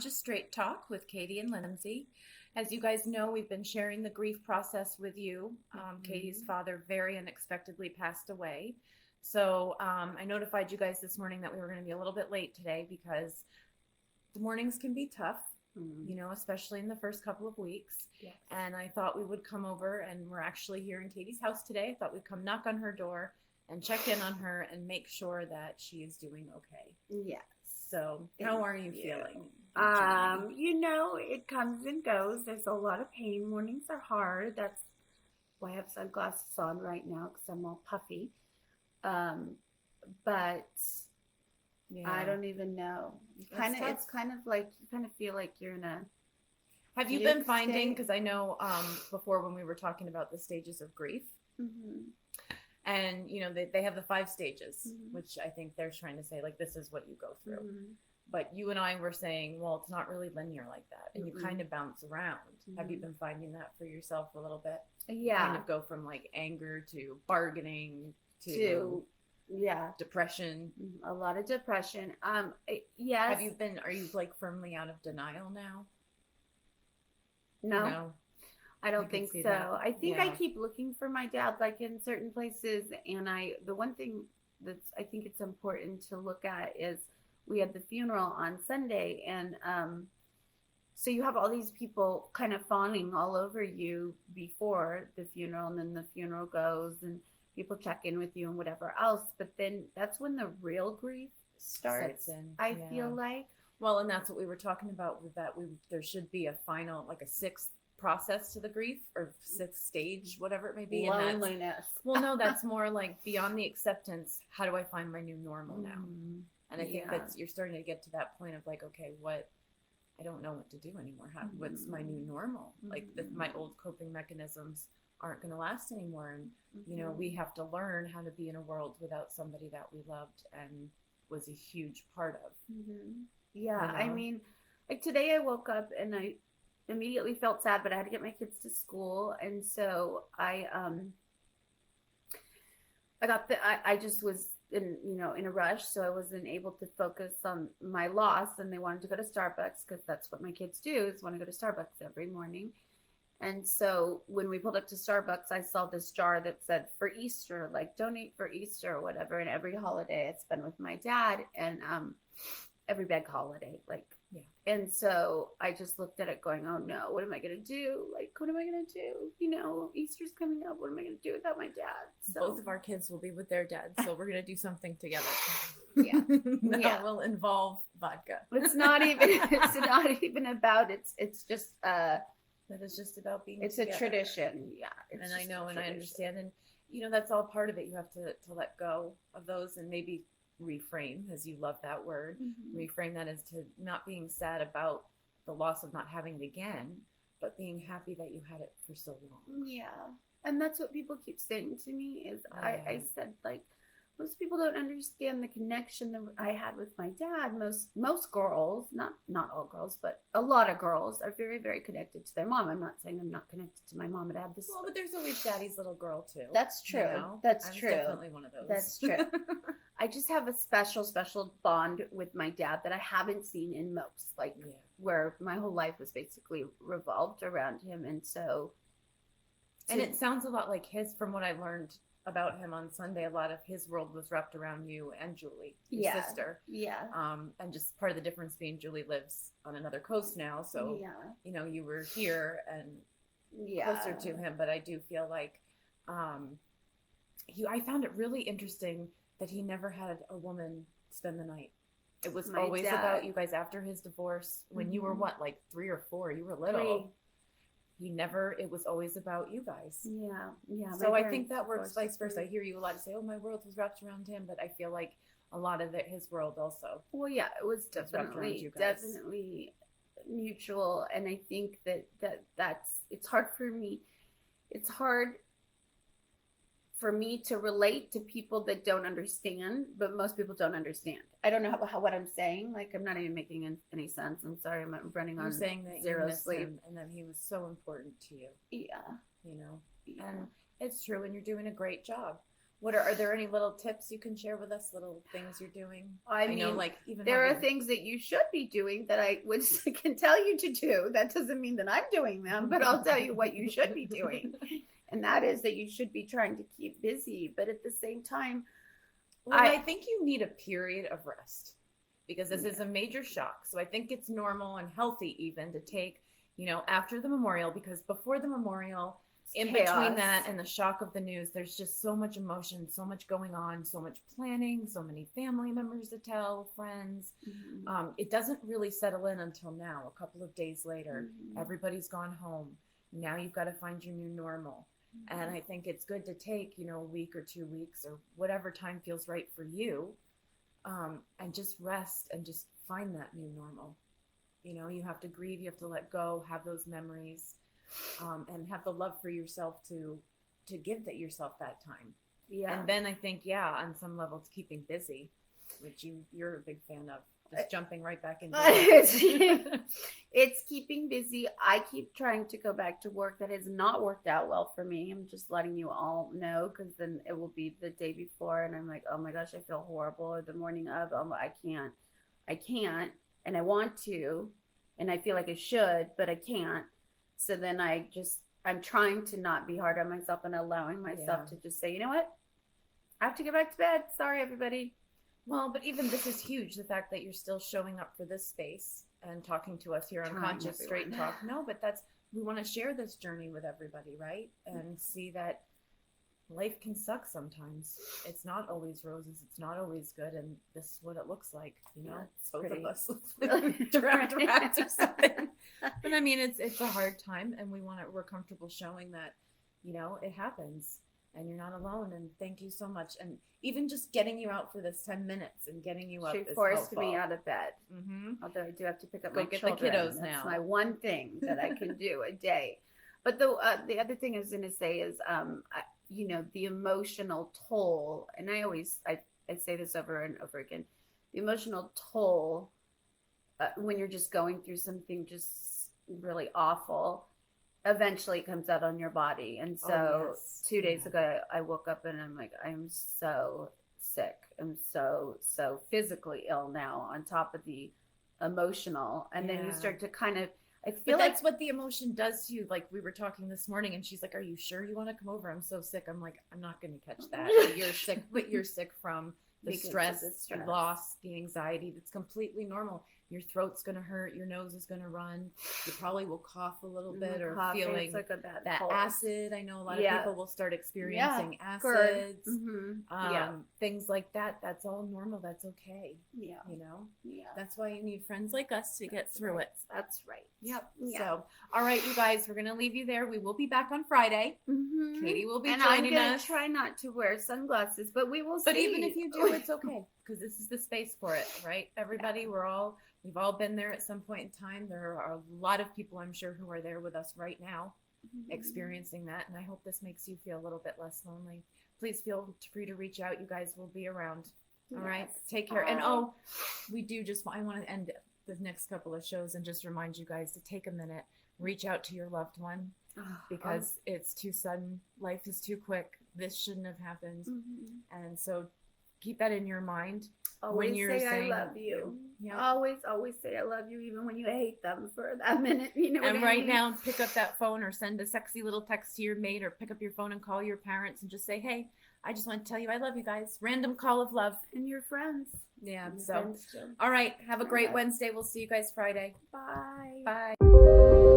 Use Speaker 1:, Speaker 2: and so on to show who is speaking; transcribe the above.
Speaker 1: Just Straight Talk with Katie and Lindsey. As you guys know, we've been sharing the grief process with you. Katie's father very unexpectedly passed away. So I notified you guys this morning that we were going to be a little bit late today because the mornings can be tough, especially in the first couple of weeks.
Speaker 2: Yes.
Speaker 1: And I thought we would come over, and we're actually here in Katie's house today. I thought we'd come knock on her door and check in on her and make sure that she is doing okay.
Speaker 2: Yes.
Speaker 1: So how are you feeling?
Speaker 2: It comes and goes. There's a lot of pain. Mornings are hard. That's why I have sunglasses on right now because I'm all puffy. But
Speaker 1: Yeah.
Speaker 2: I don't even know. It's kind of like you kind of feel like you're in a.
Speaker 1: Have you been finding? Because I know before when we were talking about the stages of grief, and they have the 5 stages, which I think they're trying to say like this is what you go through. But you and I were saying, well, it's not really linear like that, and you kind of bounce around. Have you been finding that for yourself a little bit?
Speaker 2: Yeah.
Speaker 1: Kind of go from like anger to bargaining to depression.
Speaker 2: A lot of depression. Yes.
Speaker 1: Are you like firmly out of denial now?
Speaker 2: No. I don't think so.
Speaker 1: That.
Speaker 2: I think I keep looking for my dad, like in certain places. And the one thing I think it's important to look at is we had the funeral on Sunday. And so you have all these people kind of fawning all over you before the funeral. And then the funeral goes and people check in with you and whatever else. But then that's when the real grief starts. I feel like.
Speaker 1: Well, and that's what we were talking about with that. There should be a final, like a 6th process to the grief or 6th stage, whatever it may be.
Speaker 2: Loneliness.
Speaker 1: That's more like beyond the acceptance. How do I find my new normal now? And I think that you're starting to get to that point of like, okay, I don't know what to do anymore. What's my new normal? Like my old coping mechanisms aren't going to last anymore. And, we have to learn how to be in a world without somebody that we loved and was a huge part of.
Speaker 2: Yeah. I mean, like today I woke up and I immediately felt sad, but I had to get my kids to school. And so I just was in a rush. So I wasn't able to focus on my loss, and they wanted to go to Starbucks because that's what my kids do is want to go to Starbucks every morning. And so when we pulled up to Starbucks, I saw this jar that said for Easter, like donate for Easter or whatever. And every holiday I spend with my dad, and every big holiday, and so I just looked at it going, oh no, what am I going to do? Like, what am I going to do? Easter's coming up. What am I going to do without my dad? So
Speaker 1: both of our kids will be with their dads. So we're going to do something together.
Speaker 2: That
Speaker 1: will involve vodka.
Speaker 2: It's not even about, it's just,
Speaker 1: that is just about being
Speaker 2: it's
Speaker 1: together.
Speaker 2: A tradition. Yeah.
Speaker 1: And I know, and I understand. And, that's all part of it. You have to let go of those and maybe reframe, as you love that word, reframe that as to not being sad about the loss of not having it again, but being happy that you had it for so long.
Speaker 2: Yeah. And that's what people keep saying to me is I said, like, most people don't understand the connection that I had with my dad. Most girls, not all girls, but a lot of girls are very, very connected to their mom. I'm not saying I'm not connected to my mom and dad.
Speaker 1: Well, but there's always daddy's little girl too.
Speaker 2: That's true. That's
Speaker 1: I'm
Speaker 2: true.
Speaker 1: Definitely one of those.
Speaker 2: That's true. I just have a special bond with my dad that I haven't seen in most, where my whole life was basically revolved around him. And so.
Speaker 1: And it sounds a lot like from what I learned about him on Sunday, a lot of his world was wrapped around you and Julie, your sister.
Speaker 2: Yeah.
Speaker 1: And just part of the difference being Julie lives on another coast now. So, you were here and closer to him. But I do feel like I found it really interesting that he never had a woman spend the night. It was always about you guys after his divorce. When you were what, like 3 or 4? You were little. 3. It was always about you guys.
Speaker 2: Yeah.
Speaker 1: So I think that works vice versa. I hear you a lot say, oh, my world was wrapped around him, but I feel like a lot of his world also.
Speaker 2: Well, yeah, it was definitely mutual. And I think it's hard for me. It's hard for me to relate to people that don't understand, but most people don't understand. I don't know what I'm saying. Like, I'm not even making any sense. I'm sorry, I'm running on
Speaker 1: saying that
Speaker 2: zero
Speaker 1: you miss
Speaker 2: sleep.
Speaker 1: him and that he was so important to you.
Speaker 2: Yeah.
Speaker 1: And it's true, and you're doing a great job. Are there any little tips you can share with us? Little things you're doing?
Speaker 2: I mean,
Speaker 1: know, like even
Speaker 2: there are
Speaker 1: having-
Speaker 2: things that you should be doing that I would can tell you to do. That doesn't mean that I'm doing them, but I'll tell you what you should be doing. And that is that you should be trying to keep busy, but at the same time,
Speaker 1: Well, I think you need a period of rest because this is a major shock. So I think it's normal and healthy even to take, after the memorial, because before the memorial, in between that and the shock of the news, there's just so much emotion, so much going on, so much planning, so many family members to tell, friends. It doesn't really settle in until now, a couple of days later. Everybody's gone home. Now you've got to find your new normal. And I think it's good to take, a week or 2 weeks or whatever time feels right for you, and just rest and just find that new normal. You have to grieve, you have to let go, have those memories, and have the love for yourself to give yourself that time. Yeah. And then I think, on some level, it's keeping busy, which you're a big fan of. Just jumping right back into it.
Speaker 2: It's keeping busy. I keep trying to go back to work. That has not worked out well for me. I'm just letting you all know, because then it will be the day before and I'm like, oh my gosh, I feel horrible. Or the morning of, I can't, and I want to, and I feel like I should, but I can't. So then I'm trying to not be hard on myself and allowing myself to just say, you know what? I have to go back to bed. Sorry, everybody.
Speaker 1: Well, but even this is huge. The fact that you're still showing up for this space and talking to us here on Conscious Straight and Talk. No, but we want to share this journey with everybody, right? And see that life can suck sometimes. It's not always roses. It's not always good. And this is what it looks like, both of us direct or something. But I mean, it's a hard time, and we're comfortable showing that, it happens. And you're not alone. And thank you so much. And even just getting you out for this 10 minutes and getting you up. She
Speaker 2: forced me out of bed. Although I do have to pick up my children.
Speaker 1: The kiddos now.
Speaker 2: That's my one thing that I can do a day. But the other thing I was going to say is, the emotional toll. And I say this over and over again. The emotional toll when you're just going through something just really awful. Eventually it comes out on your body. And so 2 days ago, I woke up and I'm like, I'm so sick. I'm so physically ill now on top of the emotional. And then you start to kind of, I feel like
Speaker 1: that's what the emotion does to you. Like we were talking this morning and she's like, are you sure you want to come over? I'm so sick. I'm like, I'm not going to catch that. You're sick, but you're sick from the stress, the loss, the anxiety. That's completely normal. Your throat's going to hurt. Your nose is going to run. You probably will cough a little bit or feeling
Speaker 2: like that
Speaker 1: cold. Acid. I know a lot of people will start experiencing acids, things like that. That's all normal. That's okay. Yeah. That's why you need friends like us to get through it.
Speaker 2: That's right.
Speaker 1: Yep. Yeah. So, all right, you guys, we're going to leave you there. We will be back on Friday. Katie will be joining us.
Speaker 2: And I'm going to try not to wear sunglasses, but we will see.
Speaker 1: But even if you do, it's okay, because this is the space for it, right? Everybody, we've all been there at some point in time. There are a lot of people, I'm sure, who are there with us right now, experiencing that. And I hope this makes you feel a little bit less lonely. Please feel free to reach out. You guys will be around. All right. Take care. And I want to end the next couple of shows and just remind you guys to take a minute, reach out to your loved one, because it's too sudden. Life is too quick. This shouldn't have happened. And so keep that in your mind.
Speaker 2: Always
Speaker 1: when you're saying,
Speaker 2: I love you. Yeah. Always say I love you, even when you hate them for that minute.
Speaker 1: And right now, pick up that phone or send a sexy little text to your mate, or pick up your phone and call your parents and just say, hey, I just want to tell you I love you guys. Random call of love.
Speaker 2: And your friends.
Speaker 1: Yeah. So, all right. Have a great Wednesday. We'll see you guys Friday.
Speaker 2: Bye.
Speaker 1: Bye.